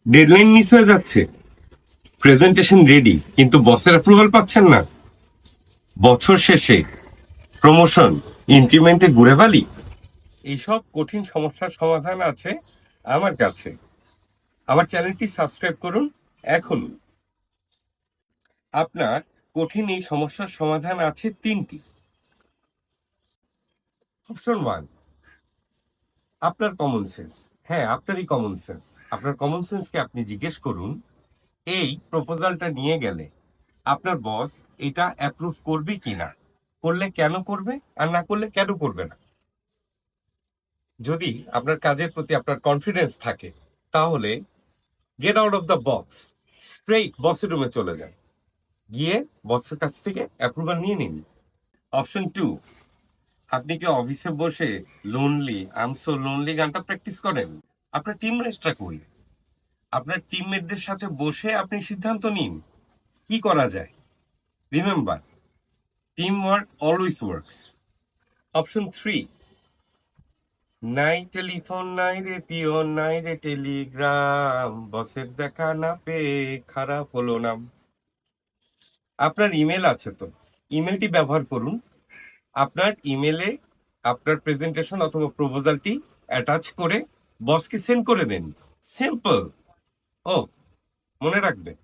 Deadline miss হয়ে যাচ্ছে, presentation ready কিন্তু বসের অ্যাপ্রুভাল পাচ্ছেন না, বছর শেষে প্রমোশন ইনক্রিমেন্টে ঘুরে বালি। এইসব কঠিন সমস্যার সমাধান আছে আমার কাছে। আমার চ্যানেলটি সাবস্ক্রাইব করুন এখন। আপনার কঠিন এই সমস্যার সমাধান আছে তিনটি। অপশন 1, আপনার কমন সেন্স। হ্যাঁ, আপনারই কমন সেন্স। আপনার কমন সেন্সকে আপনি জিজ্ঞেস করুন, এই প্রপোজালটা নিয়ে গেলে আপনার বস এটা অ্যাপ্রুভ করবে কিনা, করলে কেন করবে, আর না করলে কেন করবে না। যদি আপনার কাজের প্রতি আপনার কনফিডেন্স থাকে তাহলে get out of the box, straight বসের রুমে চলে যান, গিয়ে বসের কাছ থেকে অ্যাপ্রুভাল নিয়ে নিন। অপশন 2, আপনি কি অফিসে বসে lonely I am so lonely গানটা প্র্যাকটিস করেন? আপনার টিমমেটরা কই? আপনার টিমমেটদের সাথে বসে আপনি সিদ্ধান্ত নিন কি করা যায়। Remember, team work always works. Option 3, নাই টেলিফোন নাই রে পিওন নাই রে টেলিগ্রাম, বসের দেখা না পেয়ে খারাপ হলো নাম। আপনার ইমেল আছে তো, ইমেলটি ব্যবহার করুন। আপনার ইমেলে আপনার প্রেজেন্টেশন অথবা প্রপোজালটি অ্যাটাচ করে বসকে সেন্ড করে দেন। সিম্পল। ও, মনে রাখবেন,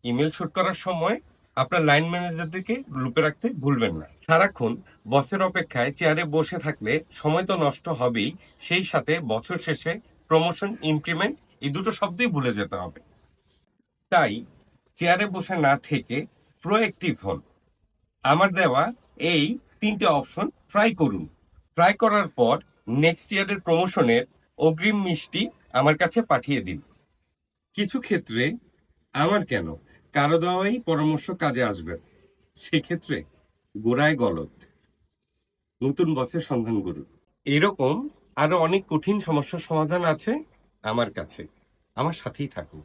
ইমেল শুট করার সময় আপনার লাইন ম্যানেজারদেরকে লুপে রাখতে ভুলবেন না। সারাক্ষণ বসের অপেক্ষায় চেয়ারে বসে থাকলে সময় তো নষ্ট হবেই, সেই সাথে বছর শেষে প্রমোশন ইনক্রিমেন্ট এই দুটো শব্দই ভুলে যেতে হবে। তাই চেয়ারে বসে না থেকে প্রোঅ্যাক্টিভ হন। আমার দেওয়া এই তিনটে অপশন ট্রাই করুন। ট্রাই করার পর নেক্সট ইয়ারের প্রমোশনের অগ্রিম মিষ্টি আমার কাছে পাঠিয়ে দিন। কিছু ক্ষেত্রে আমার কেন, কারো দেওয়াই পরামর্শ কাজে আসবে, সেক্ষেত্রে গোড়ায় গলদ, নতুন বসের সন্ধান করুন। এরকম আরো অনেক কঠিন সমস্যার সমাধান আছে আমার কাছে। আমার সাথেই থাকুন।